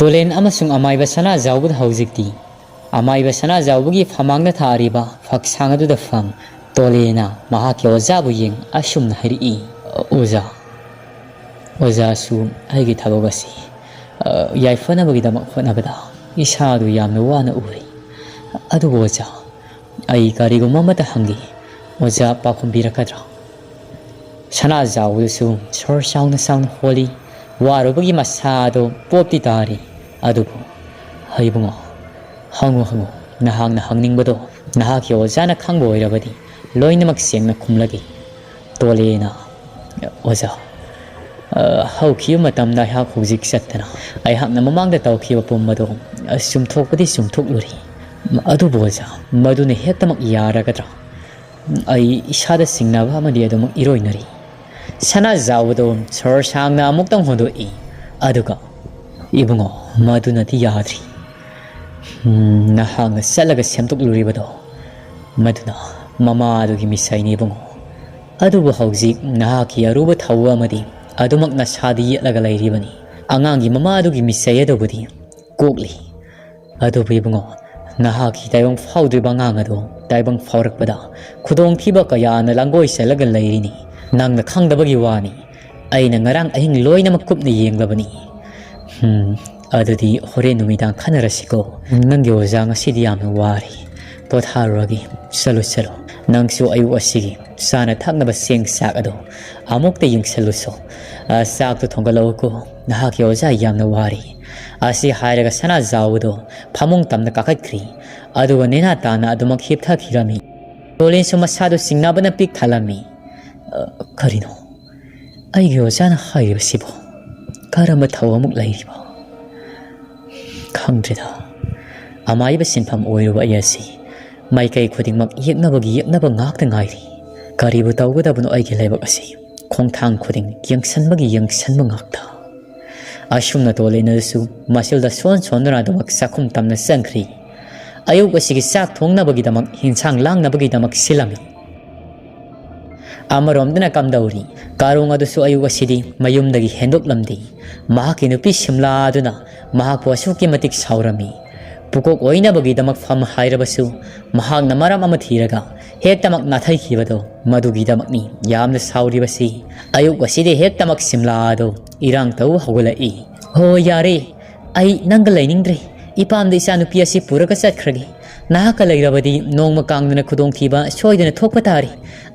Tolen amasung amaiba sana zawbud hauzikti amaiba sana zawbugi famangna thariba faksanga du fam tolena mahaki oza bu yeng asumna hari oza su aigi thagogasi yaifana bagi damak fana bada isa du yamna wana uri adu oza ai karigo mamata hangi oza pakumbira sana zawbu su sor sound holy warubugi masado popti tari adubu haibungo hangu nahang na hangningbodo nahaki ozana khangbo oirabadi loinamak sengna khumlagi tolena oza hauki matamda ha khujik satna ai hakna mamangda tawkhiba pummado sumthokpadi sumthokluri adu boza madune hektamak yaragadra ai isada singnaba amadi adumak iroinari sana zawdo sor sangna amuktang hodo aduga ibungo maduna ti yadri nahang salaga semtokluribado maduna mama adugi misai ni bungo adubu hauzik nahaki aruba thawa amadi adumak na sadi yetlaga lairibani angangi mama adugi misai adobudi kokli adubu ibungo nahaki taibang faudri bangang ado taibang faurakpada khudong thiba kaya na langoi salaga lairini nangna khangdabagi wani aina ngarang ahing loinamak kupna yenglabani adudi hore numidang khanarasiko nanggi oza ngasidi yamna wari potharuragi salo nangsu ayu asigi sana thaknaba seng sak ado amukta yingsaluso sak to thongalawko nahaki oza yamna wari asi hairaga sana zawdo phamung tamna kakakhri aduga nena tana adumak hiptha khirami tolen suma sadu singnabana pik thalami karino aigi ozana hairibasibo karamba thawamuk lairibo khangdrida amaiba sinpham oiruba ayasi maikai khudingmak yeknaba ngakta ngairi karibu tawgadabunu aigi laibak asi khongthang khuding yangsanba ngakta ashumna tolenasu masilda sonra damak sakhum tamna sangkhri ayuk asigi sak thongnabagi damak hinsang langnabagi damak silami amaromdana kamdauri karong adusu ayuk asidi mayumdagi hendoklamdi mahaki nupi simla aduna mahakpu asuki matik saurami pukok oinabagi damak fam hairabasu mahakna maram ama thiraga hektamak nathaikibado madugi damakni yamna sauribasi ayuk asidi hektamak simla ado irang tau hogolai ho yare ai nangal lainingdre ipamda isa nupi asi puraga satkragi nahaka lairabadi nongma kangdana khudong thiba soidana thokpa tari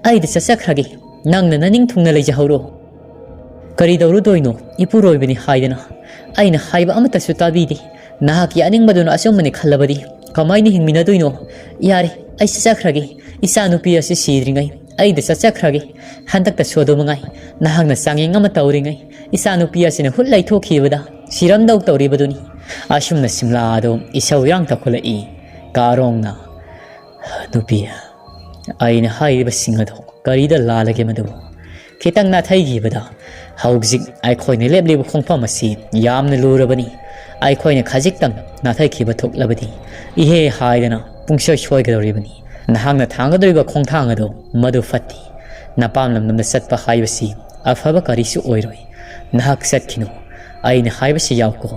aida sasakragi nangna naning thungna leijahoro kari dauru doino ipuroibani haidana aina haiba amata sutabidi nahaki aning maduna asomani khalabadi kamaini hingmina doino yare ai sasakragi isa nupi asi sidringai aida sasakragi handakta sodomangai nahangna sanging ama tauringai isa nupi asina hullai thokhibada siramdau tauribaduni ashumna simla ado isau yang takhulai Karong na nupiya aina haiba singado karida lalage madu kitang na thaigibada haugzik ai khoine leblib khongpham asi yamna lurabani ai khoine khajiktang na thaikhiba thoklabadi ihe haidana pungsoi shoigadoribani nahangna thangadriba khongthang ado madu fatti napamlam namna satpa haibasi afaba karisu oiroi nahak satkhino aina haibasi yawko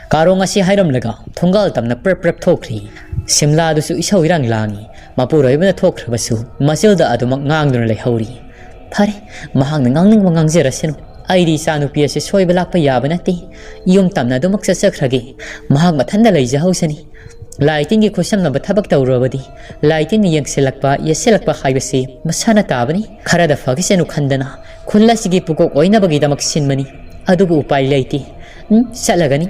Karong asi hairam laga thongal tamna prep thokri simla dusu isau irang langi mapuroibana thokrabasu masilda adumak ngangduna lehauri phare mahang ngangning mangangjera aidi sanu piase soiba lakpa yabanati yum tamna dumak sasakragi mahang mathanda leijahusani laiting gi khosamna bathabak tawrabadi laiting ni yangselakpa yeselakpa haibasi masana tabani kharada fagisenu khandana khullasi pukok oinabagi damak sinmani adubu upai laiti salagani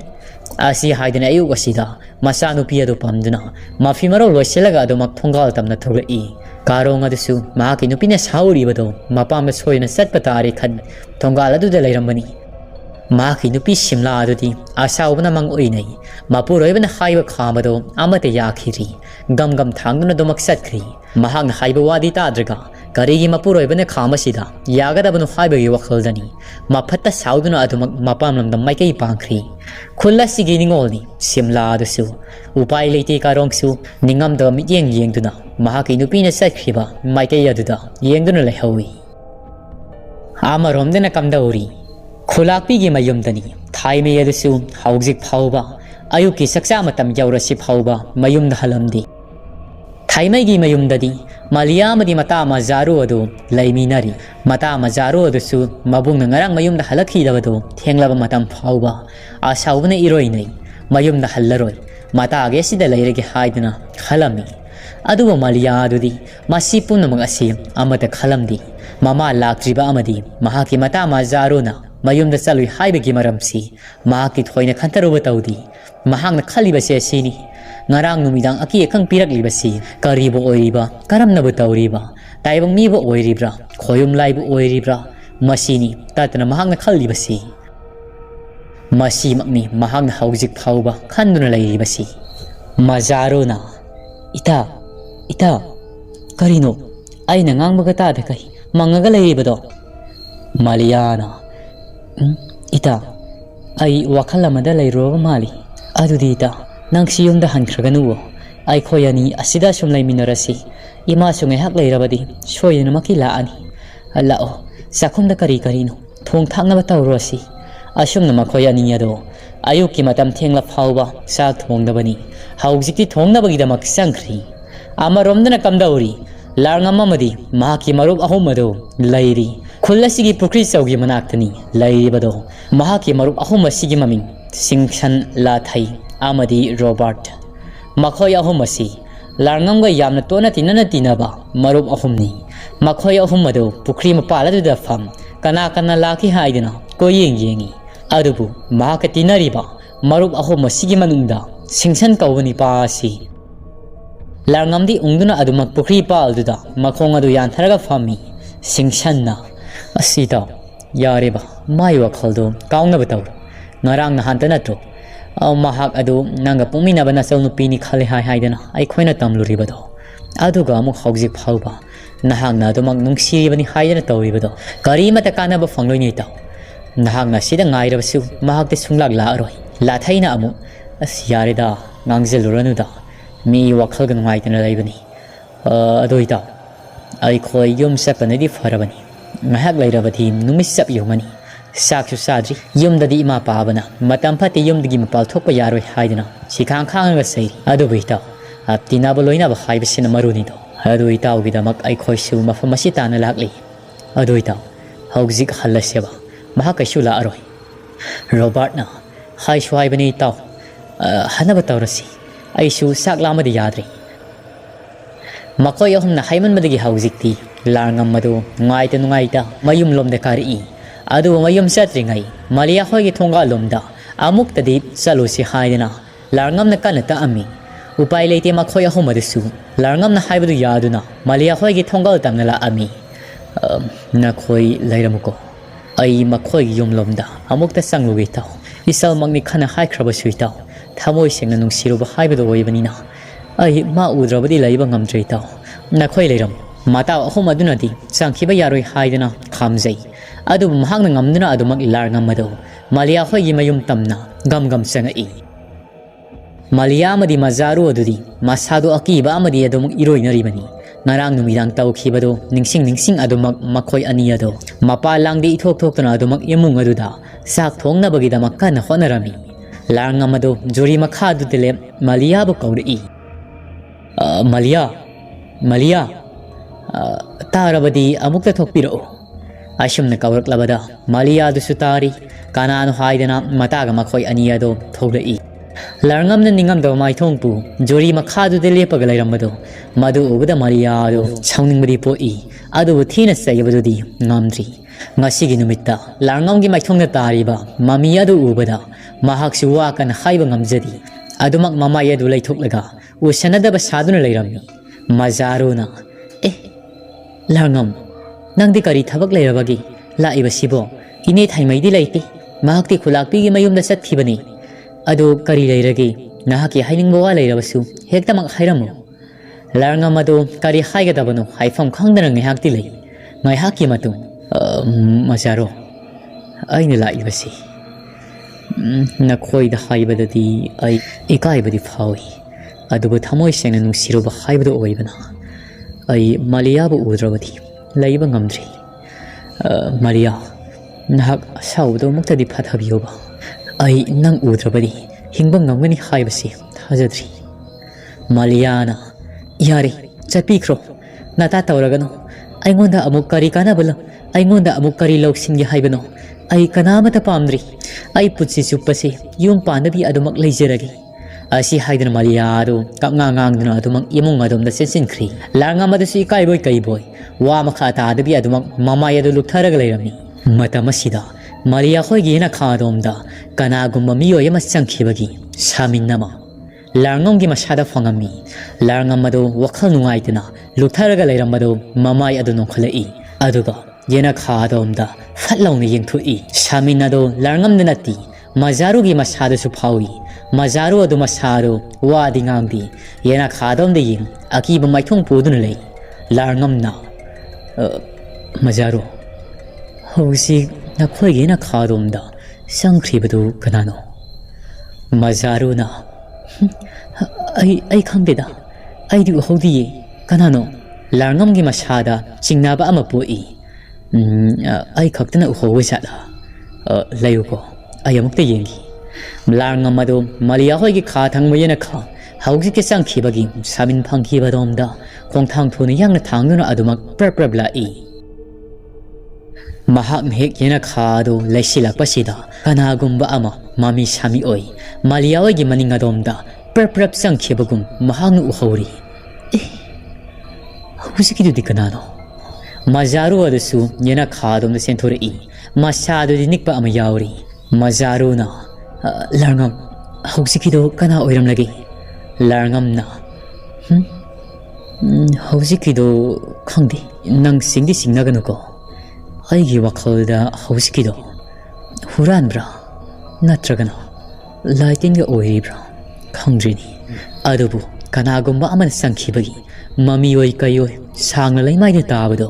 asi haidana ayu wasida masanu piado pamduna mafi maro loiselaga adumak thongal tamna tholai karong adusu mahaki nupina sauri bado mapam soina satpatari khan thongal adu de lairambani mahaki nupi simla adudi asaubna mang oinai mapuroibana haiba khamado amate yakhiri gam thangduna domak satkhri mahakna haiba wadi tadraga karigi mapuroibana khamasida yagadabanu haiba wakhaldani mafatta sauduna adumak mapam lamdam maikai pangkhri khullasi gi ningolni simla adusu upai leite karongsu ningamda miyeng yengduna mahaki nupina satkhiba maikai aduda yengduna lehawi amaromdana kamdauri khulakpi gi mayumdani thaime adusu haugzik phauba ayuki saksa matam yaurasi phauba mayumda halamdi thaimai mayumdadi Malia amadi mata mazaru adu laiminari mata mazaru adu su mabung ngarang mayumda halakhi dabadu thenglaba matam phauba asaubna iroinai mayumda hallaroi mata agesida lairege haidna khalami aduba Malia adudi masi punamang asi amata khalamdi mama laktriba amadi mahaki mata mazaruna mayumda salui haibegi maramsi mahaki thoina khantaruba taudi mahangna khalibase asini ngarang numidang aki ekang pirak libasi karibo oiriba karamnabu tauriba taibang mibo oiribra khoyum laibu oiribra masini tatna mahangna khallibasi masi makni mahangna haujik phauba khanduna lairibasi mazaruna ita karino aina ngangbaga tade kai mangaga lairibado Maliana ita ai wakhalamada lairoba mali adudi ita Nangsi yung dahan kraganuwo ay koyani asida sumlay minarasi ima sungay hak layrabadi soya na makilaani alao sakum da kari-karino thong thang na batawrosi asum na makoyani niya do ayuki matam tengla phauba sa thong na bani haugzikti thong na bagida maksangkri amarom na nakamdauri larngamamadi mahaki marub ahum ado layri khulasigi pukri saugi manaktani layri bado mahaki marub ahum asigi maming singsan la thai amadi Robert makhoi ahum asi larngamga yamna tona tinana tinaba marub ahumni makhoi ahum ado pukri mapala du da fam kana laki haidina ko yengi adubu mahaka tinariba marub ahum asigi manungda singsan kawani pa asi larngamdi ungduna adumak pukri pal du da makhong adu yantharaga fami singsanna asida yareba mai wakhaldo kaungna bataw ngarang na hantana tro mahak adu nanga pumina bana sel nupini khale haidana ai khoina tamluribado aduga amuk haugjik phauba nahangna adumak nungsiribani haidana tawribado kari mata kana ba fangloi ni taw nahangna sida ngairabasu mahakte sunglag la aroi la thaina amu asyarida ngangjeluranuda mi wakhal gan ngaitana laibani adoita ai khoi yum sapanadi farabani mahak lairabadi numisap yumani Saksu sadri yumdadi ima pabana matam phati yumdagi mapal thokpa yaroi haidana sikhang khanga sei adu bita aptina boloina ba haibasina maruni do adu ita ugidamak ai khoisu mafamasi tana lakli adu ita haugzik halaseba mahakaisu la aroi Robert na hai shwai bani taw hanaba tawrasi aisu saklamadi yadri makhoi ahumna haiman madagi haugzikti larngam madu ngaita mayum lomde kari adu mayum satringai Malia hoigi thonga lomda amuk tadi salusi haidana larngam na kanata ami upai leite makhoi ahum adusu larngam na haibadu yaduna Malia hoigi thonga tamna la ami na khoi lairamuko ai makhoi yum lomda amuk ta sanglugi taw isal magni khana hai khraba suitaw thamoi sengna nungsiruba haibadu oibanina ai ma udrabadi laiba ngamdrei taw na khoi leiram mata ahum adunadi sangkhiba yaroi haidana khamjai adu mahangna ngamduna adumak lar ngamado Malia hoigi mayum tamna gam sangai Malia amadi mazaru adudi masadu akiba amadi adumuk iroinaribani ngarang numidang tawkhibado ningsing adumak makhoi ani ado mapa langdi ithok tana adumak yemung aduda sak thongna bagidamak kana honarami lar ngamado jori makha dudele Malia bu kauri Malia tarabadi amukta thokpiro Asumna kawrak labada Malia du sutari kananu haidana mataga makhoi aniya do thoglai larngam na ningam do mai thongpu jori makha du de lepaga lairamado madu ubada Malia do changning bari po adu thina sayabadu di ngamdri ngasigi numitta larngam gi mai thongna tariba mamiya du ubada mahak suwa kan haiba ngamjadi adumak mamaya du laithoklaga usanada ba saduna lairami mazaruna larngam Nangdi kari thabak lairabagi laiba sibo ine thaimaidi laite mahakti khulakpi gi mayumda sathibani adu kari lairagi nahaki hainingbo wa lairabasu hektamak hairamu larngam adu kari haigadabanu haifam khangdana ngihakti lai ngai haki matu mazaro aina laibasi nakhoi da haibadadi ai ikaibadi phawi adubu thamoi sengna nungsiruba haibadu oibana ai Maliabu udrabadi laiba ngamdri Maria nahak saudo muktadi phathabiyoba ai nang udrabadi हिंब ngam हाइबसी थाजद्री मालियाना यारे चपीख्रो नाता तौरगनो अइंगोंदा अमुक करी कानाबल अइंगोंदा अमुक करी लौसिंगे हाइबनो अइ कनामता पामद्री अइ पुत्सी चुप्पसे yum पानबी अदुमक लेजरगे असी हाइदन मालियादो कपंगांगांगदना अदुमक इमुंग अदुमदा सेंसिनख्री लांगामदसु इकाइबोय कइबोय वा मखा तादबी अदुमक ममायदु लुक्थरग लेरमी मतमसिदा मालिया खोइगी ना खादोमदा कनागुम्बा मियोय अमा चंखिबगी सामिन्नमा लांगमगी मसादा फंगमी लांगमदो वखल नुंगाइतना लुक्थरग लेरमदो ममाय अदु नोखलई अदुगा येना खादोमदा फटलौने यंगथुई सामिनदो लांगमद नती मजारुगी मसादसु फावी मजारू अदु मसारो वादी ngamdi येना खादोमदे यिंग अकीब माइथोंग पुदुन लई लांगमना मजारू हौसी नखोइगे ना खादोमदा संख्रिबदु कनानो मजारूना आई खंगदेदा आइदि उहौदिये कनानो लांगमगी मसादा चिंगनाबा अमा पोई आई खक्तना उहौवे जादा लयुको आई अमुक्ते येंगी लांगमदो मालिया होइगे खा थांगमयेना खा हौजी के संखिबगी सामिन फंखिबदोमदा खोंथांग थुनि यांगना थांगनुना अदुमक प्रप्रबलाई महाक मेक येना खादो लैसिलाकपसिदा कनागुम्बा अमा मामी सामी ओय मालिया होइगे मनिंग अदोमदा प्रप्रब संखिबगुम महांगनु उहौरी हौजिकिदुदि कनानो मजारू अदसु येना खादोमदा सेंथोरई मसादुदि निकपा अमा यावरी मजारूना लांगम हौजिकिदो कना ओइरमलगे लांगमना हौजिकिदो खंगदे नंग सिंगदि सिंगनगनुको अइगी वखलदा हौजिकिदो हुरानब्रा नत्रगना लाइटिंग ओइरिब्रा खंद्रिनी अदुबु कनागुम्बा अमन संखिबगी ममी ओइ कयोय सांगना लैमाइदे ताबदो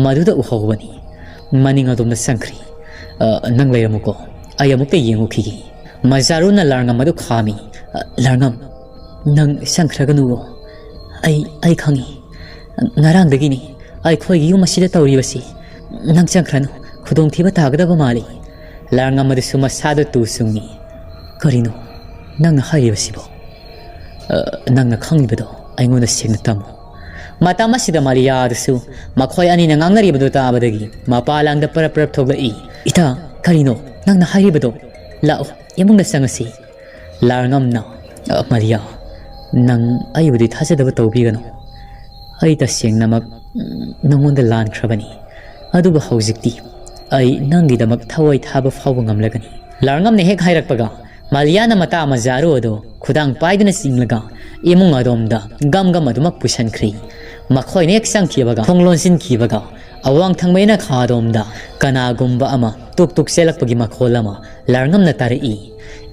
मदुदा उहौबनी मनिंग अदुमना संख्री नंग लेरमुको अय अमुक्ते येंगुखिगी मजारूना लांगम अदु खामी लांगम नंग संख्रगनुवो आई खंगी ngarangdagini ai khoigi yum asida tawribasi nang changkranu khudong thiba tagadaba mali larngam adu suma sadu tu sungni karino nang hairibasibo nang na khangibedo aingona singna tamu matama sida malia adu makhoi ani na ngangnaribado tabadagi mapalangda paraprap thoglai ita karino nang na hairibedo lao yamungna sangasi larngam na malia nang aibudi thajadaba tawbigano ai tasengnamak nangonda lankrabani aduba hawjikti ai nangidamak thawai thaba fawba ngamlagani larngam ne hek hairakpaga maliana mata mazaru ado khudang paiduna singlaga imung adomda gam adumak pusankhri makhoi ne ek sangkhibaga thonglonsin khibaga awang thangmeina khadomda kanagumba ama tuk selakpagi makholama larngam na tarai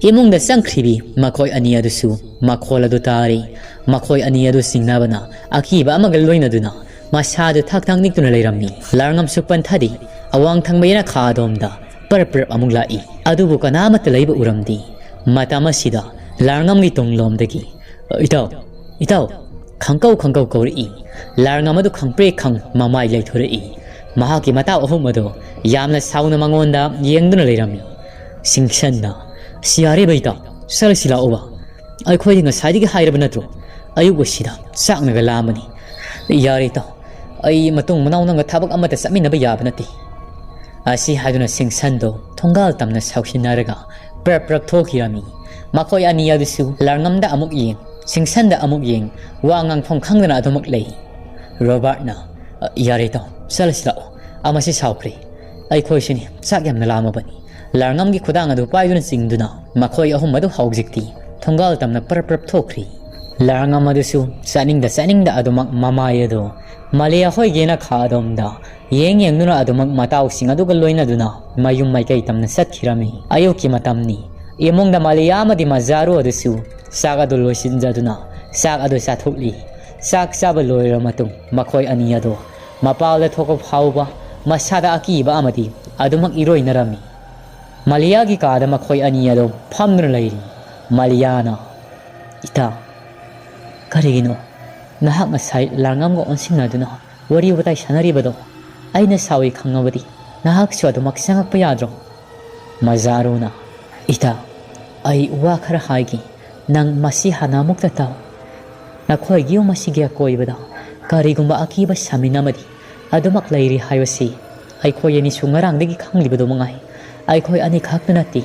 imung da sangkhribi makhoi ani adusu makhola du tari makhoi ani adu singnabana akiba amagal loina duna masadu thak thang niktuna leirammi larngam supan thadi awang thangmeina khadomda parpar amung lai adubu kanamat leiba uramdi matama sida larngam gi tonglomdagi itaw khangkau kori larngam adu khangpre khang mamai leithorei mahaki mata ahum adu yamna sauna mangonda yengduna leirammi singsanna siare baita salsila oba ai khoi nga saidi gi hairaba natro ayuk wasida saknaga lamani yare ta ai matung manaw nga thabak amata saminaba yaba nati asi haduna singsando thongal tamna saukhinaraga prap thokirami makhoi ani yadusu larngamda amuk yeng singsanda amuk yeng wangang thong khangdana adumak lei robert na yare ta salsila amasi saukri ai khoi shini sak yamna lamabani larngam gi khudang adu paiduna singduna makhoi ahum adu haujikti thongal tamna prap thokri larngam adu su saningda adumak mamayado malia hoi gena khadomda yeng nuna adumak mataw sing adu galoina duna mayum mai kai tamna sathirami ayoki matamni imongda malia amadi mazaru adu su saga do loisinjaduna sak adu sathukli sak saba loira matung makhoi ani ado mapawla thoko phauba masada akiba amadi adumak iroinarami malia gi kada makhoi ani ado phamnur leiri maliana ita karigino nahak ngasai larngam go onsingnaduna wari utai sanaribado aina sawi khangabadi nahak swadu maksangak payadro mazaruna ita ai wa khara haigi nang masi hana mukta taw nakhoi gi masi ge koi bada kari gumba akiba samina madi adumak lairi haywasi ai khoi ani sungarang degi khangli bado mangai ai khoi ani khakna ti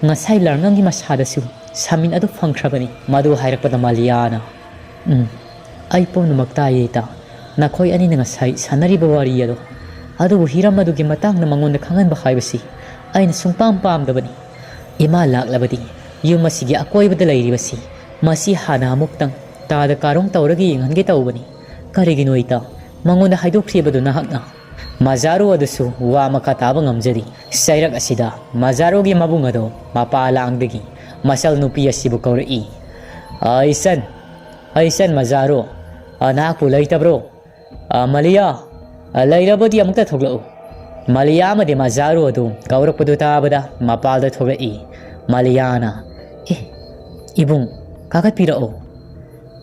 ngasai larngang gi masada su samin adu phangkhrabani madu hairakpada maliana ai ponu makta yeta nakhoi ani ngasai sanari bawari ado adu hiram adu gi matang na mangon khangan ba haybasi aina sungpam pam dabani ima laklabadi yum asigi akoi bada lairi basi masi hana muktang tada karong tawragi inghange tawbani karigi noita mangon haidokri badu nahakna Mazaru adusu wa makataba ngamjari sairak asida Mazaru gi mabung ado mapala angdagi masal nupi asibu kauri Aisan Mazaru anaku laitabro Malia lairabodi amukta thoglau Malia amadi Mazaru adu kaurakpadu tabada mapalda thogai Maliana ibung kakatpirao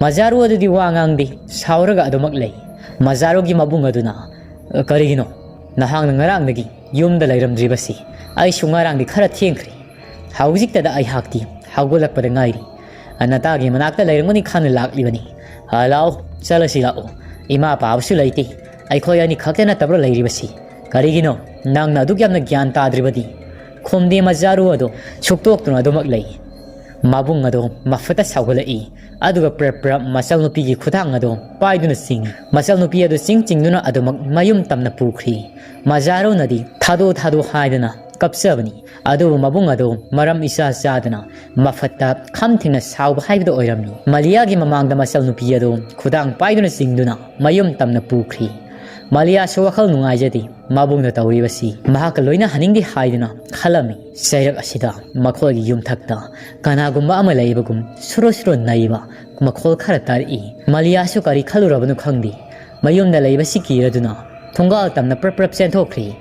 Mazaru adudi wa ngangdi sauraga adumak lay Mazaru gi mabung aduna karigino nahang ngarang nagi yumda lairamdribasi ai sungarang di khara thengkhri haujik tada ai hakti hagolak pada ngairi anata gi manakta lairamani khan laklibani halao chalasi lao ima paabsu laiti ai khoi ani khakena tabro lairibasi karigino nang na dugyamna gyan tadribadi khomde Mazaru ado chuktok tuna adumak lay mabung ado mafata sawgalai aduga prapra masal nupi gi khudang ado paiduna sing masal nupi ado singduna ado mayum tamna pukhri Mazaru nadi thado haidana kapsabani ado mabung ado maram isa sadana mafata khamthina sawba haibdo oirami Malia gi mamangda masal nupi ado khudang paiduna singduna mayum tamna pukhri Malia swakhal nungaijadi mabungna tawribasi mahaka loina haningdi haiduna khalami sairak asida makhoi gi yumthakta kanagumba ama laibagum suro naiba makhol khara tari Malia su kari khalurabanu khangdi mayumda laibasi kiraduna thongal tamna prap senthokri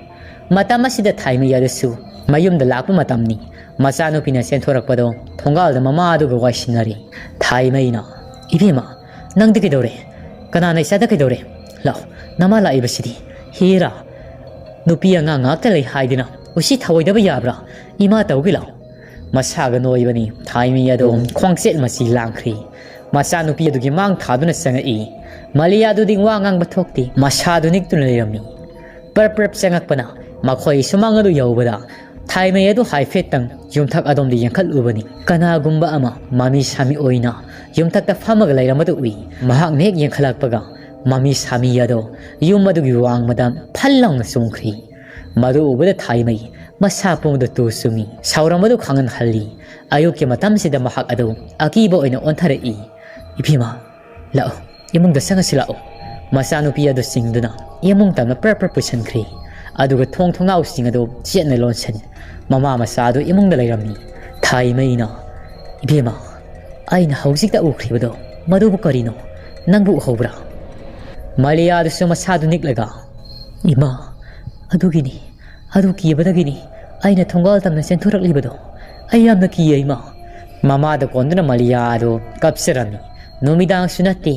matamasida thaimi yadasu mayumda lakpu matamni masanu pina senthorakpado thongal da mama adu gawaisinari thaimaina ibema nangdi kidore kanana isada kidore lao nama laibasidi hira nupi anga ngakta lay haidina usi thawoidaba yabra ima tawgi law masaga noibani thaimi ado khwangset masi langkhri masa nupi adugi mang thaduna sangai Malia du ding wangang bathokti masadu niktuna lerami prap sangakpana makhoi sumang adu yawbada thaimi adu haifetang yumthak adom di yankal ubani kana gumba ama mami sami oina yumthak ta phamaga lairamadu ui mahak nek yankhalakpaga Mami sami yado yum adugi wang madam phallang sungkhri madu ubada thaimai masapung da tu sumi sauramadu khangan halli ayuki matam sida mahak adu akiba oina onthari ibima lao imung da sanga silao masanu pi adu singduna imung tamna prap pusankhri aduga thongnau singado chetna lonsan mama masadu imung da lairami thaimai na ibima aina hausik da ukhribado madu bu karino nangbu hobra Malia adusu masadu niklaga ima adugini adu kiyabadagini aina thongal tamna senthurak libado ayamna kiye ima mama da konduna Malia adu kapsirami numidang sunati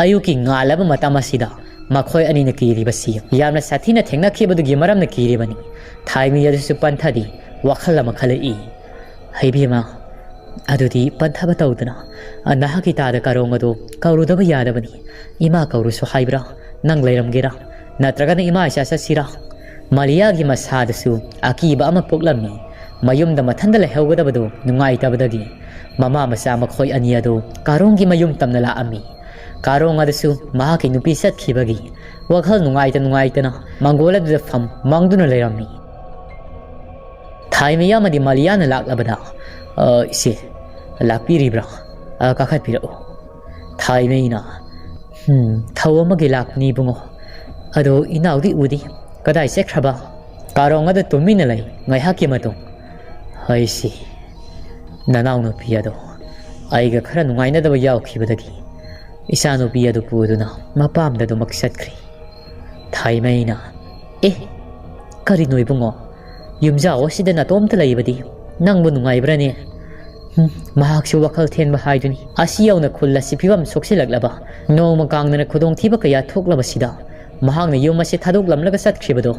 ayuki ngalaba matamasida makhoi ani na kiribasi yamna sathina thengna khibadu gi maramna kiribani thaimi adusu panthadi wakhalla makhalai haibima adudi panthaba tawduna anahaki tada karong adu kaurudaba yadabani ima kaurusu haibra nang lairamgira natragana ima isa sira Malia gi masadasu akiba ama poklami mayumda mathanda lehawgadabadu nungaitabadagi mama masa makhoi ani adu karong gi mayum tamna laami karong adasu mahaki nupi satkibagi wakhal nungaitana mangola du fam mangduna lairami thaimi yamadi Malia na laklabada ise lakpiribra kakhatpirao thaimina thawamagi lakni bungo ado inaudi udi kadai sekhraba karong adu tumina lai ngai hakki matung haisi nanau no piado aiga khara nungaina daba yaukhibadagi isano piado puduna mapamda do maksatkhri thaimaina kari noi bungo yumja osida na tomta laibadi nangbu nungaibrane mahaksu wakhal thenba haiduni asiyauna khullasi phibam soksilak noma kangnana khudong thiba kaya thoklabasida mahangna yumase thadoklamlaga satkhibado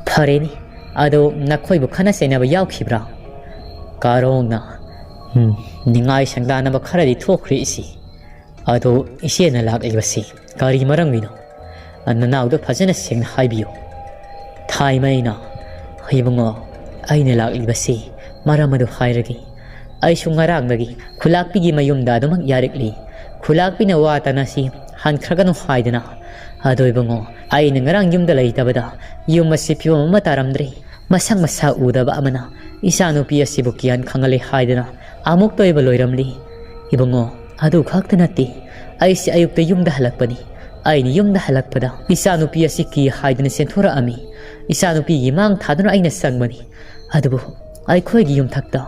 phareni ado nakhoi bu khana sena ba yaukhibra karongna Ningai sangdana ba kharadi thokri isi ado ise na lak ibasi kari marang wino ananaw do phajana seng haibiyo thai mai na haibungo aina lak ibasi maramadu hairagi ai sungarang dagi khulakpi gi mayum da do mak yarikli khulakpi na wa tanasi han khraganu haidana ado ibungo aina ngarang yum da leitabada yum masipyo mataramdri masang masa udaba amana isanu pi asibu kian khangale haidana amuk toiba loiramli ibungo adu khakta nati ai si ayuk te yum da halakpani ai ni yum da halakpada isanu pi asiki haidana senthora ami isanu pi gi mang thaduna aina sangmani adubu ai khoi gi yum thakta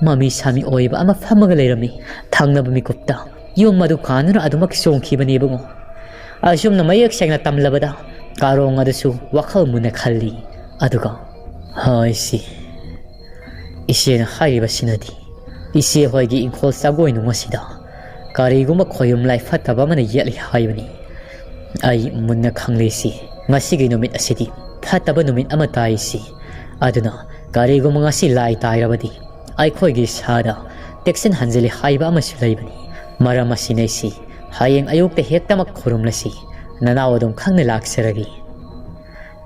mami sami oiba ama phamaga leirami thangnaba mikupta yum madu khanuna adumak songkhibani bungo asum na mayak sengna tamlabada karong adasu wakhal muna khalli aduga hai si isena haiba sinadi ise hoigi inkhol sagoi nu ngasida kariguma khoyum lai fataba mana yeli haibani ai munna khangle si ngasi gi numit asidi fataba numit ama tai si aduna kariguma ngasi lai tairabadi ai khoigi sada teksen hanjeli haiba ama sulaibani marama sinai si hayeng ayuk te hektamak khorum lasi nanawadum khangna laksaragi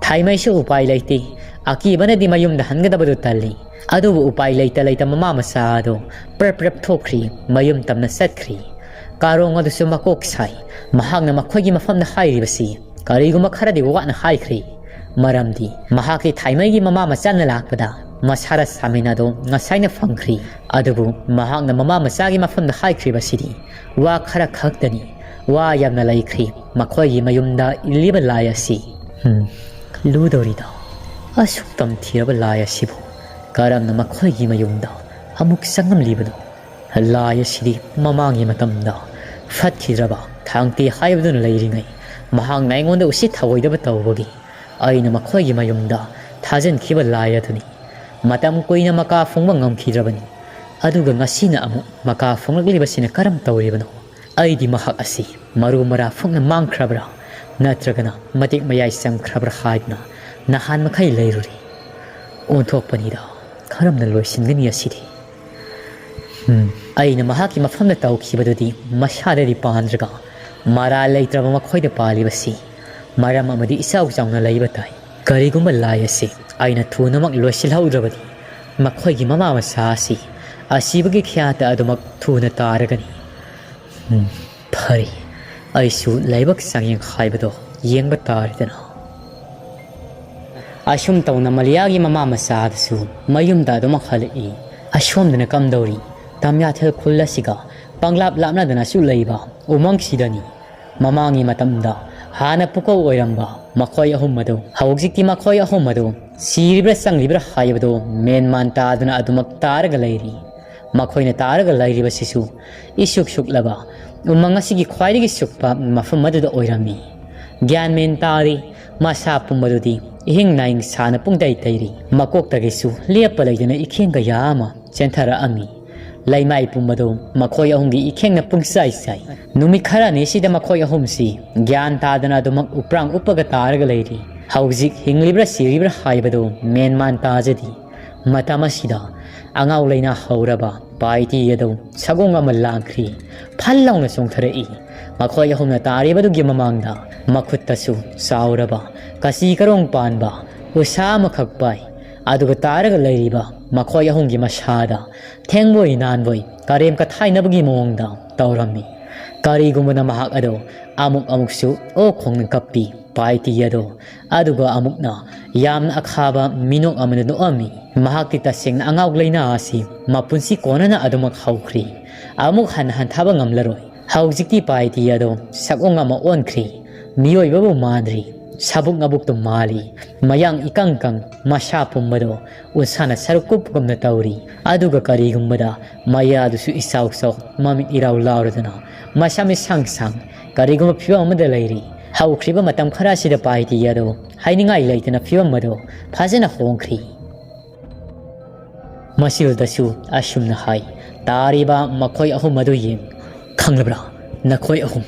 thaimai shu upai laiti aki banadi mayum da hangadabadu talli adu upai laita laita mama masado prep thokri mayum tamna satkhri karong adu sumakok sai mahangna makhogi mafamna hairibasi kariguma kharadi wana haikhri maramdi mahaki thaimai gi mama machanna lakpada masara saminado ngasaina fangkhri adubu mahangna mama masagi mafamna haikhri basidi wa khara khaktani wa yamna laikhri makhogi mayumda iliba layasi ludorida asuk tamthiraba layasibu karamna makhoigi mayumda amuk sangam libado layasidi mamangi matamda fathidraba thangti haibdun leiringai mahang naingonda usi thawoidaba tawbagi aina makhoigi mayumda thajinkhiba layaduni matam koina maka phungba ngamkhidrabani aduga ngasina amu maka phunglibasina karam tawribano aidi mahak asi maru mara phungna mangkhrabra natragana matik mayai sangkhrabra haidna nahan makhai leiruri onthokpanida karamna loisingani asidi aina mahaki mafamna tawkhibadudi mashadari pandraga mara leitraba makhoida palibasi maram amadi isau chawna leibatai karigumba layase aina thunamak loisilhaudrabadi makhoigi mama masasi asibagi khyata adumak thuna taragani phari aisu leibak sangyang khaibado yengba taridana asum tawna maliyagi mama masadasu mayumda adumak khalai asomdana kamdori tamya thel khullasiga panglap lapna dana su leiba umang sidani mamangi matamda hana puko oiramba makhoi ahum madu hawjikti makhoi ahum madu siribra sanglibra haibado menman taduna adumak taraga leiri makhoina taraga leiri basisu isuk suklaba umanga sigi khwairigi sukpa mafam madu da oirami gyan men tari masa pumadudi ihing naing sana pungdai tairi makok tagisu lepa leidana ikhenga yama chenthara ami laimai pumado makhoi ahumgi ikhengna pungsai sai numi khara ne sida makhoi ahumsi gyan tadana dumak uprang upaga taraga leiri hawjik hinglibra siribra haibado menman tajadi matamasida angaw leina hauraba paiti yado sagonga malangkhri phallawna songtharai makhoi ahumna taribadu gi mamangda makhuttasu sauraba kasi karong panba usama khakpai aduga taraga leiriba makhoi ahumgi masada thengboy nanboy karem ka thainabagi mongda tawrami karigumana mahak ado amuk o khongna kappi paiti yado aduga amukna yamna akhaba minok amana no ami mahakti tasengna angaw leina asi mapunsi konana adumak haukhri amuk han thaba ngamlaroi haujikti paiti yado sakonga ma onkhri miyoi babu madri sabuk ngabuk to mali mayang ikangkang masha pumbado usana sarukup kumna tauri aduga karigumbada maya dusu isaw mami iraw lauradana masami sang karigum phiwa amada leiri haukhriba matam khara sida paiti yado hainingai leitana phiwa mado phajana hongkhri masil dasu ashumna hai tariba makhoi ahum madu yeng khanglabra nakhoi ahum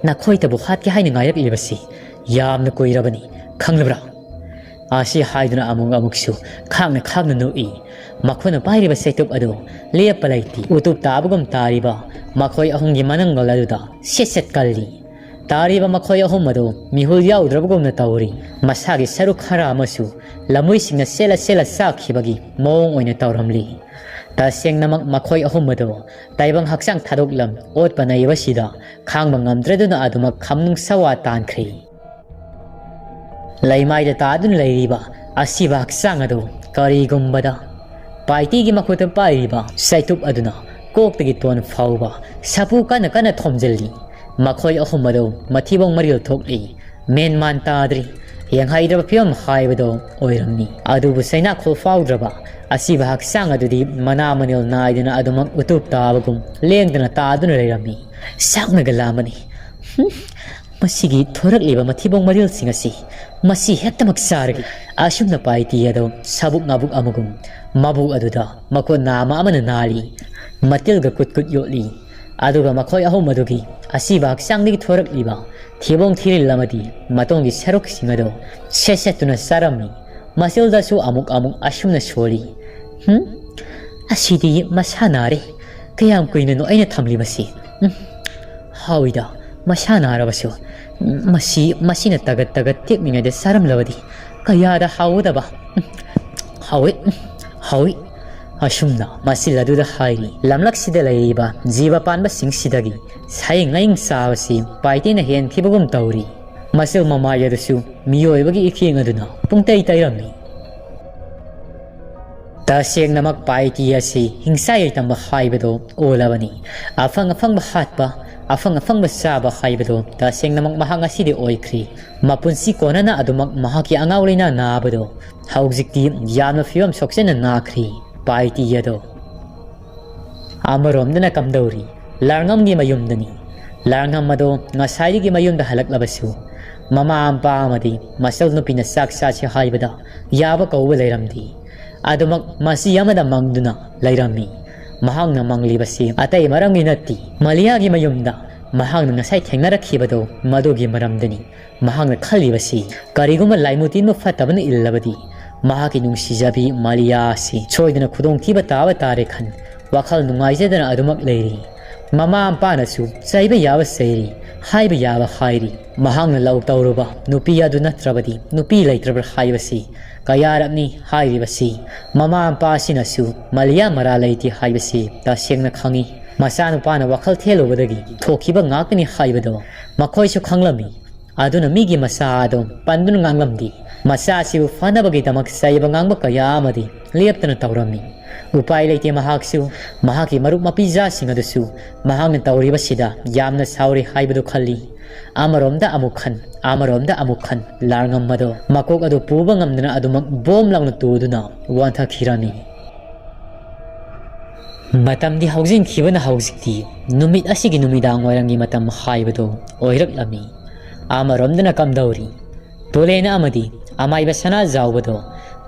nakhoi tabu hat ki hainingai rak libasi yamna koirabani khanglabra Asi haiduna amuksu khangna nui makhona pairiba setup ado lepalaiti utup tabugum tariba makhoi ahumgi manangal aduda set kalli tariba makhoi ahum ado mihul yaudrabugumna tawri masagi saruk khara amasu lamui singna sela sakhibagi mawong oina tawramli taseng namak makhoi ahum ado taibang haksang thadoklam ot panaiba sida khangba ngamdraduna adumak khamnung sawa tankhri Laimai da tadun lairiba asiba haksang ado karigumbada paiti gi makhuta pairiba saitup aduna koktagi ton fauba sapu kana thomjalli makhoi ahum ado mathibong maril thokli men man tadri yang haidra phiam haibado oiramni adubu saina khol faudraba asiba haksang adudi mana manil naidina adumak utup tabagum lengdana tadun lairami sakna galamani masigi thorak leba mathibong maril singasi masi hektamak sargi asumna paiti ado sabuk nabuk amagum mabuk aduda makon nama amana nali matilga kutkut yoli aduga makhoi ahum adugi asiba haksangni thorak liba thibong thiril lamadi matongi serok singado sesetuna sarami masilda su amuk asumna soli asidi masanare kayam kuina no aina thamli basi hawida masana arabasu masina tagat tekninga de saram lawadi kayada hawdaba hawi asumna masila du da hairi lamlak sida laiba jiba panba singsidagi sai ngaing sawasi paitena hen thibugum tawri masil mamaya dusu miyoibagi iking aduna pungtai tairami taseng namak paiti asi hingsa yaitamba haibado olabani afang bahatpa afang basaba haibado taseng namak mahanga sidi oikri mapunsi konana adumak mahaki angawlina nabado haujikti yamna fiam soksena nakri paiti yado amarom dana kamdori larngam gi mayumdani larngam mado ngasai gi mayumda halaklabasu mama ampa amadi masal no pina saksa chi haibada yaba kawwe leiramdi adumak masi yamada mangduna leirami mahangna manglibasi atai marangi natti maliyagi mayumda mahangna ngasai thengnarakhibado madugi maramdani mahangna khalibasi kariguma laimutin mo fatabana illabadi mahaki nungsijabi maliyasi choidana khudong thiba tawa tare khan wakhal nungaijadana adumak leiri mama ampanasu saiba yawa seiri haiba yawa hairi mahangna lau tauruba nupi adu natrabadi nupi leitrabra haibasi kayarapni hairibasi mama ampasinasu maliya mara leiti haibasi tasengna khangi masanu pana wakhal thelobadagi thokiba ngakani haibado makhoisu khanglami aduna migi masa ado pandun nganglamdi masa siu fanabagi damak saiba ngangba kaya amadi leptana tawrami upai leite mahaksu mahaki marup mapija singadusu mahangna tawriba sida yamna sauri haibado khalli amaromda amukhan larngam mado makok adu puba ngamdana adumak bom langna tuduna wantha khirami matamdi thajinkhiba haujikti numit asigi numidang wairangi matam haibado oiraklami amaromdana kamdauri tolena amadi amaiba sana zawbado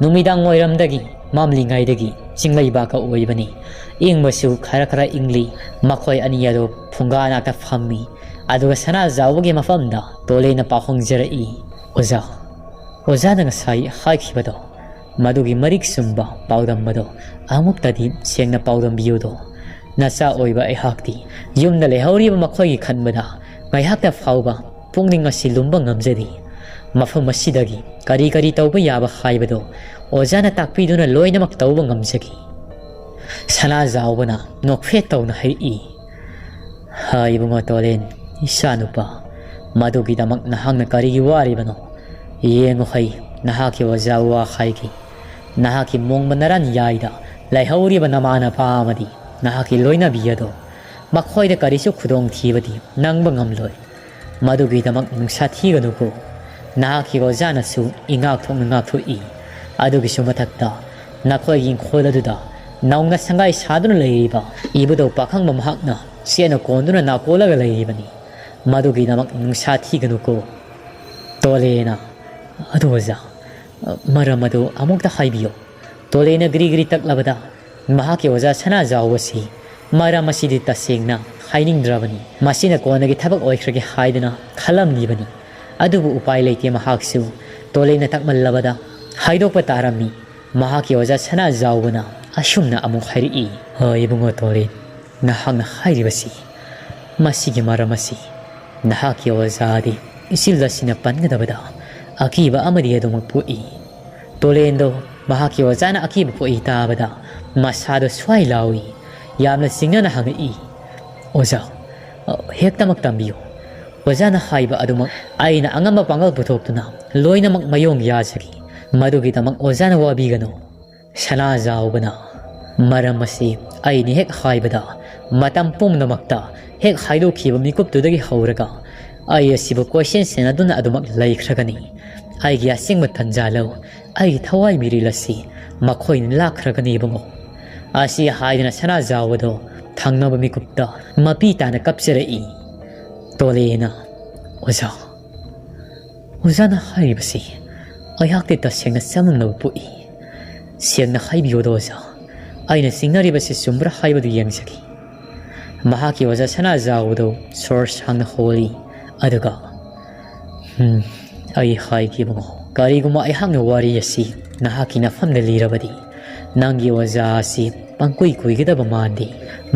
numidang wairamdagi mamlingaidagi chinglaiba ka oibani ingmasu khara ingli makhoi aniyado phungana ta phammi aduga sana zawbagi mafamda tolena pahongjarai oza na ngasai haikibado madugi marik sumba paudam mado amuktadi sengna paudam biudo nasa oiba ehakti yumna lehori makhoi khanbada ngaihakta fauba pungning asilumba ngamjadi mafam asidagi kari tauba yaba haibado ozana takpiduna loinamak tauba ngamjagi sana zawbana nokfe tawna hai haibunga tolen isanupa madugi damak nahangna karigi waribano yengo hai nahaki wazawa khaigi nahaki mongmanaran yaida laihawriba namana paamadi nahaki loina biyado makhoida karisu khudong thibadi nangba ngamloi madugi damak nungsa thiganuko nahaki wazanasu ingak thong ngak thui adugi sumathakta nakhoi ging kholaduda naungna sangai saduna leiba ibudo pakhang mamhakna siena konduna nakolaga leibani madugi damak nungsa thiganuko tolena adoza maramado amukta haibiyo tolena gri taklabada mahaki waza sana zawasi maramasidi tasengna hainingdrabani masina konagi thabak oikrage haidana khalamnibani adubu upai leite mahaksu tolena takmallabada haidokpa tarami mahaki oja sana zawbana asumna amuk hairi ibungo tole nahangna hairibasi masigi maramasi nahaki ozadi isilda sina pangadabada akiba amadi adumak pui tolendo mahaki ozana akiba pui tabada masado swai lawi yamna singana hangai oza hektamak tambiyo ozana haiba adumak aina angamba pangal putoktuna loinamak mayong yasagi madugi tamak ozana wabigano sana zawbana maramasi aini hek haibada matam pumnamakta hek haido khiba mikup tudagi hauraga ai asibu question senaduna adumak laikhragani ai gi asingma tanjalo ai thawai mirilasi makhoin lakhragani bungo asi haidna sana zawado thangnaba mikupta mapi tana kapserei tolena oza ozana haibasi ayakte tasengna samamna pui siangna haibiyodo oza aina singaribasi sumbra haibadu yangsaki mahaki oza sana zawado source hangna holy aduga ai haigi bungo kariguma ai hangna wari asi nahaki na famna lirabadi nangi oza asi pangkui kuigidaba mandi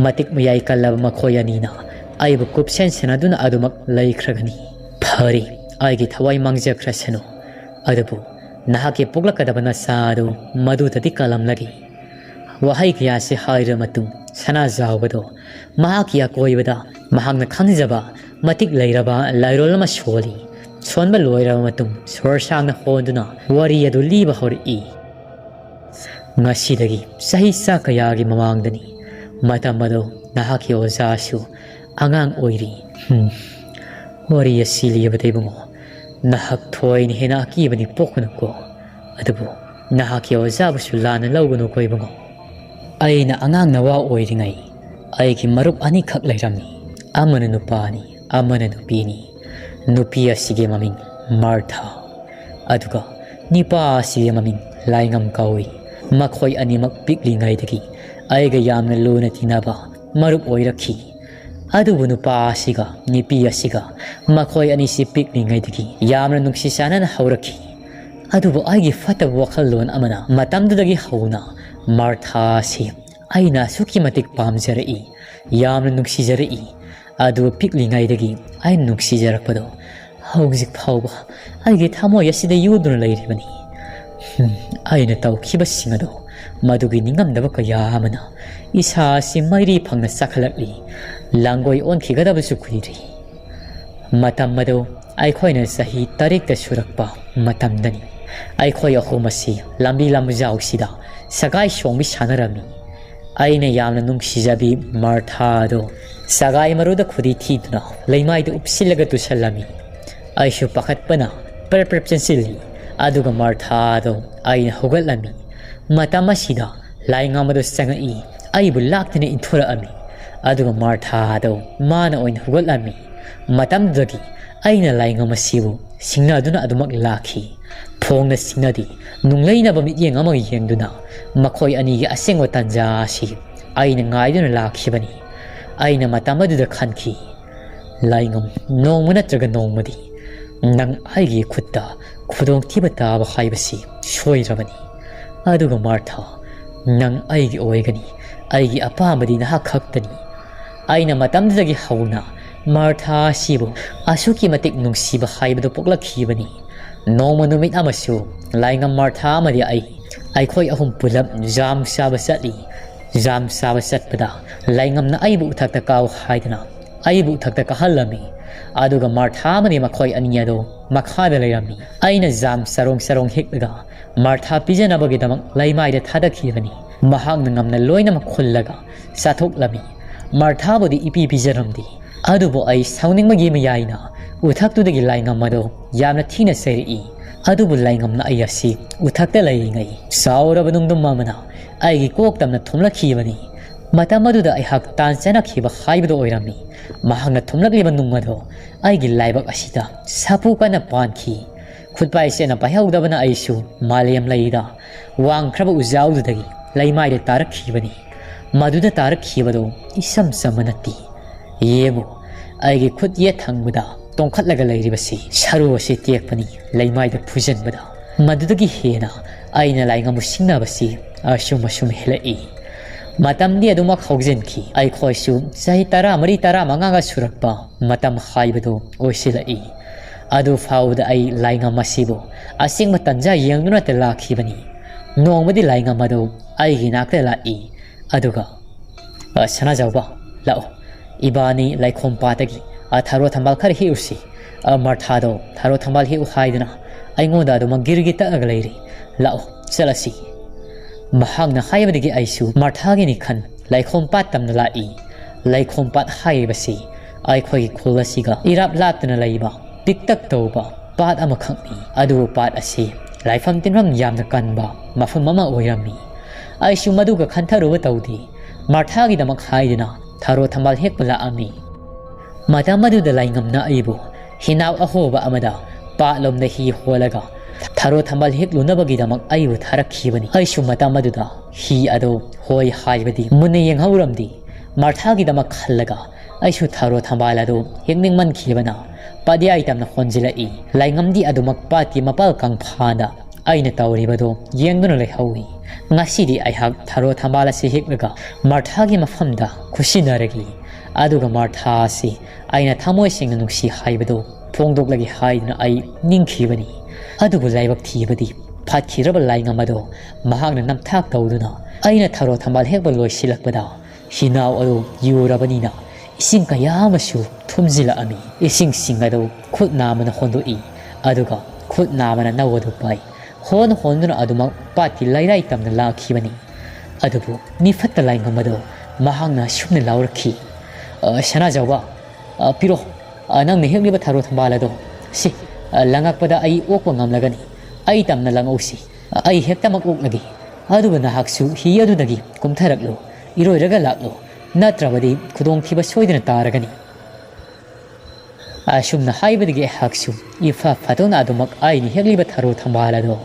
matik mayai kallaba makhoyanina aibu kupsen senaduna adumak laikhragani phari aigi thawai mangjakrasano adabu nahaki puglakadabana sadu madudadi kalam lagi wahai kya se haira matung sana zawbado mahaki akoibada mahangna khangjaba matik lairaba lairolama sholi sonba loiraba matung sorsangna honduna wari adu liba hori ngasidagi sahi sa kayagi mamangdani matamado nahaki ozasu angang oiri wari asiliyabade bungo nahak thoin hena akibani poknako adabu nahaki ozabusu lana lawgunu koibungo aina angang nawa oiringai aigi marup ani khak lairami amana nupani amana nupini nupi asige maming martha aduga nipa asige maming laingam kawi makhoi animak pikli ngai dagi aiga yamna luna tinaba marup oirakhi adubu nupa asiga nipi asiga makhoi ani si pikli ngai dagi yamna nuksi sana haurakhi adubu aigi fata wakhal lon amana matamdagi hauna martha si aina suki matik pamjarei yamna nuksijarei adu pikli ngai dagi ai nuksijarakpado hauzik phauba aigi thamoi asida yudun lairibani aina tawkhiba singado madugi ningamdaba kaya amana isa si mairi phangna sakhalakli langoi onkhigadabsu khudiri matam mado ai khoina sahi tarik ta surakpa matamdani ai khoi ahumasi lambi lamjau sida sagai shongbi sanarami aina yamna nungsijabi marthado sagai maruda khudi thiduna leimai de upsilaga tusalami aishu pakhatpana perceptionsilli aduga marthado aina hogalami matamasida laingamado sangai aibu laktene inthura ami aduga marthado mana oin hogalami matamdagi aina laingamasibu singnaduna adumak lakhi phongna singnadi nungleina bamit yengama yengduna makhoi ani gi asengwa tanja si aina ngaiduna lakhibani aina matamaduda khanki laingam nongmana traga nongmadi nang aigi khutta khudong tibata ba haibasi shoirabani aduga martha nang aigi oigani aigi apamadi na khaktani aina matamdagi hauna martha sibu asuki matik nungsiba haibadu poklakhibani nongma numit amasu laingam martha amadi aikhoi ahum pulap jam saba satpada laingam na aibu uthakta kaw haidana aibu uthakta kahalami aduga martha amadi makhoi aniyado makhada layami aina jam sarong hekdaga martha pijana bagi damak laimai da thadakhibani mahang ngamna loina makhullaga sathok lami martha bodi ipi pijaramdi adubo ai sauning magi mayaina uthaktu laingam mado yamna thina seri adubu laingam na ayasi uthakta laingai sauraba nungdum mamana aigi koktamna thumlakhibani matamaduda ai hak tanchana khiba haibudo oirami mahangna thumlakliba nungmado aigi laibak asida sapu kana pankhi khutpai sena pahaudabana aisu maliam laida wangkhraba ujaududagi laimai de tarakkhibani maduda tarakhibado isam samanati yebo aigi khut ye thangbuda tongkhatlaga lairibasi saru ase tekpani laimai da phujanbada madudagi hena ꯑꯩꯅ ꯂꯥꯏꯉꯝꯕꯨ ꯁꯤꯡꯅꯕꯁꯤ ꯑꯁꯨꯝ ꯍꯦꯜꯂꯛꯏ ꯃꯇꯝꯗꯤ ꯑꯗꯨꯃꯛ ꯍꯧꯖꯤꯟꯈꯤ ꯑꯩꯈꯣꯏꯁꯨ ꯆꯍꯤ 14-15ꯒ ꯁꯨꯔꯛꯄ ꯃꯇꯝ ꯍꯥꯏꯕꯗꯨ ꯑꯣꯏꯁꯤꯜꯂꯛꯏ ꯑꯗꯨ ꯐꯥꯎꯕꯗ ꯑꯩ ꯂꯥꯏꯉꯝ ꯑꯁꯤꯕꯨ ꯑꯁꯦꯡꯕ ꯇꯟꯖꯥ ꯌꯦꯡꯗꯨꯅꯇ ꯂꯥꯛꯈꯤꯕꯅꯤ ꯅꯣꯡꯃꯗꯤ ꯂꯥꯏꯉꯝ ꯑꯗꯨ ꯑꯩꯒꯤ ꯅꯥꯛꯇ ꯂꯥꯛꯏ ꯑꯗꯨꯒ ꯁꯅꯥꯖꯥꯎꯕ ꯂꯥꯛꯑꯣ ꯏꯕꯥꯅꯤ ꯂꯩꯈꯣꯝ ꯄꯥꯠꯇꯒꯤ ꯊꯔꯣ ꯊꯝꯕꯥꯜ ꯈꯔ ꯍꯦꯛꯎꯁꯤ ꯃꯔꯊꯥꯗꯣ ꯊꯔꯣ ꯊꯝꯕꯥꯜ ꯍꯦꯛꯎ ꯍꯥꯏꯗꯨꯅ ꯑꯩꯉꯣꯟꯗ ꯑꯗꯨꯃꯛ ꯒꯤꯔꯒꯤ ꯇꯛꯑꯒ ꯂꯩꯔꯤ ꯂꯥꯛꯑꯣ ꯆꯠꯂꯁꯤ ꯃꯍꯥꯛꯅ ꯍꯥꯏꯕꯗꯒꯤ ꯑꯩꯁꯨ ꯃꯔꯊꯥꯒꯤꯅꯤ ꯈꯟ ꯂꯩꯈꯣꯝ ꯄꯥꯠ ꯇꯝꯅ ꯂꯥꯛꯏ ꯂꯩꯈꯣꯝ ꯄꯥꯠ ꯍꯥꯏꯔꯤꯕꯁꯤ ꯑꯩꯈꯣꯏꯒꯤ ꯈꯨꯜ ꯑꯁꯤꯒ ꯏꯔꯥꯞ ꯂꯥꯞꯇꯨꯅ ꯂꯩꯕ ꯄꯤꯛꯇꯛ ꯇꯧꯕ ꯄꯥꯠ ꯑꯃꯈꯛꯅꯤ ꯑꯗꯨꯕꯨ ꯄꯥꯠ ꯑꯁꯤ ꯂꯥꯏꯐꯝ ꯇꯤꯟꯐꯝ ꯌꯥꯝꯅ ꯀꯟꯕ ꯃꯐꯝ ꯑꯃ ꯑꯣꯏꯔꯝꯃꯤ ꯑꯩꯁꯨ ꯃꯗꯨꯒ ꯈꯟꯊꯔꯨꯕ ꯇꯧꯗꯦ ꯃꯔꯊꯥꯒꯤꯗꯃꯛ ꯍꯥꯏꯗꯨꯅ ꯊꯔꯣ ꯊꯝꯕꯥꯜ ꯍꯦꯛꯄ ꯂꯥꯛꯑꯝꯃꯤ ꯃꯇꯝ ꯑꯗꯨꯗ ꯂꯥꯏꯉꯝꯅ ꯑꯩꯕꯨ ꯍꯤꯅꯥꯎ ꯑꯍꯣꯕ ꯑꯃꯗ ꯄꯥꯠꯂꯣꯝꯗ ꯍꯤ ꯍꯣꯜꯂꯒ ꯊꯔꯣ ꯊꯝꯕꯥꯜ ꯍꯦꯛꯂꯨꯅꯕꯒꯤꯗꯃꯛ ꯑꯩꯕꯨ ꯊꯥꯔꯛꯈꯤꯕꯅꯤ ꯑꯩꯁꯨ ꯃꯇꯝ ꯑꯗꯨꯗ ꯍꯤ ꯑꯗꯨ ꯍꯣꯏ ꯍꯥꯏꯕꯗꯤ ꯃꯨꯟꯅ ꯌꯦꯡꯍꯧꯔꯝꯗꯦ ꯃꯔꯊꯥꯒꯤꯗꯃꯛ ꯈꯜꯂꯒ ꯑꯩꯁꯨ ꯊꯔꯣ ꯊꯝꯕꯥꯜ ꯑꯗꯨ ꯍꯦꯛꯅꯤꯡꯃꯟꯈꯤꯕꯅ ꯄꯥꯠꯌꯥꯏ ꯇꯝꯅ ꯍꯣꯟꯖꯤꯜꯂꯛꯏ ꯂꯥꯏꯉꯝꯗꯤ ꯑꯗꯨꯃꯛ ꯄꯥꯠꯀꯤ ꯃꯄꯥꯜ ꯀꯪꯐꯥꯟꯗ ꯑꯩꯅ ꯇꯧꯔꯤꯕꯗꯨ ꯌꯦꯡꯗꯨꯅ ꯂꯩꯍꯧꯏ ꯉꯁꯤꯗꯤ ꯑꯩꯍꯥꯛ ꯊꯔꯣ ꯊꯝꯕꯥꯜ ꯑꯁꯤ ꯍꯦꯛꯂꯒ ꯃꯔꯊꯥꯒꯤ ꯃꯐꯝꯗ ꯈꯨꯠꯁꯤꯟꯅꯔꯒꯤ ꯑꯗꯨꯒ ꯃꯔꯊꯥ ꯑꯁꯤ ꯑꯩꯅ ꯊꯃꯣꯏ ꯁꯦꯡꯅ ꯅꯨꯡꯁꯤ ꯍꯥꯏꯕꯗꯨ ꯐꯣꯡꯗꯣꯛꯂꯒꯦ ꯍꯥꯏꯗꯨꯅ ꯑꯩ ꯅꯤꯡꯈꯤꯕꯅꯤ ꯑꯗꯨꯕꯨ ꯂꯥꯏꯕꯛ ꯊꯤꯕꯗꯤ ꯐꯠꯈꯤꯔꯕ ꯂꯥꯏꯉꯝ ꯑꯗꯣ ꯃꯍꯥꯛꯅ ꯅꯝꯊꯥꯛ ꯇꯧꯗꯨꯅ ꯑꯩꯅ ꯊꯔꯣ ꯊꯝꯕꯥꯜ ꯍꯦꯛꯄ ꯂꯣꯏꯁꯤꯜꯂꯛꯄꯗ ꯍꯤꯅꯥꯎ ꯑꯗꯨ ꯌꯨꯔꯕꯅꯤꯅ ꯏꯁꯤꯡ ꯀꯌꯥ ꯑꯃꯁꯨ ꯊꯨꯝꯖꯤꯜꯂꯛꯑꯝꯃꯤ ꯏꯁꯤꯡꯁꯤꯡ ꯑꯗꯨ ꯈꯨꯠ ꯅꯥꯝꯃꯅ ꯍꯣꯟꯗꯣꯛꯏ ꯑꯗꯨꯒ ꯈꯨꯠ ꯅꯥꯝꯃꯅ ꯅꯧ ꯑꯗꯨ ꯄꯥꯏ ꯍꯣꯟꯗꯨꯅ ꯑꯗꯨꯃꯛ ꯄꯥꯠꯀꯤ ꯂꯩꯔꯥꯏ ꯇꯝꯅ ꯂꯥꯛꯈꯤꯕꯅꯤ ꯑꯗꯨꯕꯨ ꯃꯤꯐꯠꯇ ꯂꯥꯏꯉꯝ ꯑꯗꯣ ꯃꯍꯥꯛꯅ ꯁꯨꯝꯅ ꯂꯥꯎꯔꯛꯈꯤ ꯁꯅꯥꯖꯥꯎꯕ ꯄꯤꯔꯣ ꯅꯪꯅ ꯍꯦꯛꯂꯤꯕ ꯊꯔꯣ ꯊꯝꯕꯥꯜ ꯑꯗꯣ ꯁꯤ ꯂꯪꯉꯛꯄꯗ ꯑꯩ ꯑꯣꯛꯄ ꯉꯝꯂꯒꯅꯤ ꯑꯩ ꯇꯝꯅ ꯂꯪꯉꯧꯁꯤ ꯑꯩ ꯍꯦꯛꯇꯃꯛ ꯑꯣꯛꯂꯒꯦ ꯑꯗꯨꯒ ꯅꯍꯥꯛꯁꯨ ꯍꯤ ꯑꯗꯨꯗꯒꯤ ꯀꯨꯝꯊꯔꯛꯂꯣ ꯏꯔꯣꯏꯔꯒ ꯂꯥꯛꯂꯣ ꯅꯠꯇ꯭ꯔꯕꯗꯤ ꯈꯨꯗꯣꯡꯊꯤꯕ ꯁꯣꯏꯗꯅ ꯇꯥꯔꯒꯅꯤ ꯑꯁꯨꯝꯅ ꯍꯥꯏꯕꯗꯒꯤ ꯑꯩꯍꯥꯛꯁꯨ ꯏꯐ ꯐꯗꯨꯅ ꯑꯗꯨꯃꯛ ꯑꯩꯅ ꯍꯦꯛꯂꯤꯕ ꯊꯔꯣ ꯊꯝꯕꯥꯜ ꯑꯗꯣ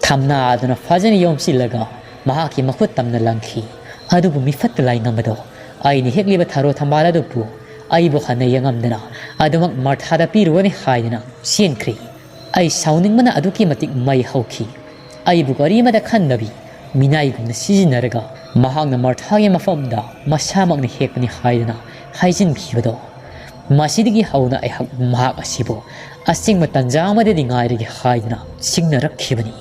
ꯊꯝꯅꯥꯗꯨꯅ ꯐꯖꯅ ꯌꯣꯝꯁꯤꯜꯂꯒ ꯃꯍꯥꯛꯀꯤ ꯃꯈꯨꯠ ꯇꯝꯅ ꯂꯪꯈꯤ ꯑꯗꯨꯕꯨ ꯃꯤꯐꯠꯇ ꯂꯥꯏꯉꯝ ꯑꯗꯣ ꯑꯩꯅ ꯍꯦꯛꯂꯤꯕ ꯊꯔꯣ ꯊꯝꯕꯥꯜ ꯑꯗꯨꯕꯨ ꯑꯩꯕꯨ ꯍꯟꯅ ꯌꯦꯡꯉꯝꯗꯅ ꯑꯗꯨꯃꯛ ꯃꯔꯊꯥꯗ ꯄꯤꯔꯨꯒꯅꯤ ꯍꯥꯏꯗꯨꯅ ꯆꯦꯟꯈ꯭ꯔꯤ ꯑꯩ ꯁꯥꯎꯅꯤꯡꯕꯅ ꯑꯗꯨꯛꯀꯤ ꯃꯇꯤꯛ ꯃꯩ ꯍꯧꯈꯤ ꯑꯩꯕꯨ ꯀꯔꯤꯃꯇ ꯈꯟꯗꯕꯤ ꯃꯤꯅꯥꯏꯒꯨꯝꯅ ꯁꯤꯖꯤꯟꯅꯔꯒ ꯃꯍꯥꯛꯅ ꯃꯔꯊꯥꯒꯤ ꯃꯐꯝꯗ ꯃꯁꯥꯃꯛꯅ ꯍꯦꯛꯄꯅꯤ ꯍꯥꯏꯗꯨꯅ ꯍꯥꯏꯖꯤꯟꯈꯤꯕꯗꯣ ꯃꯁꯤꯗꯒꯤ ꯍꯧꯅ ꯑꯩꯍꯥꯛ ꯃꯍꯥꯛ ꯑꯁꯤꯕꯨ ꯑꯁꯦꯡꯕ ꯇꯟꯖꯥ ꯑꯃꯗꯗꯤ ꯉꯥꯏꯔꯒꯦ ꯍꯥꯏꯗꯨꯅ ꯁꯤꯡꯅꯔꯛꯈꯤꯕꯅꯤ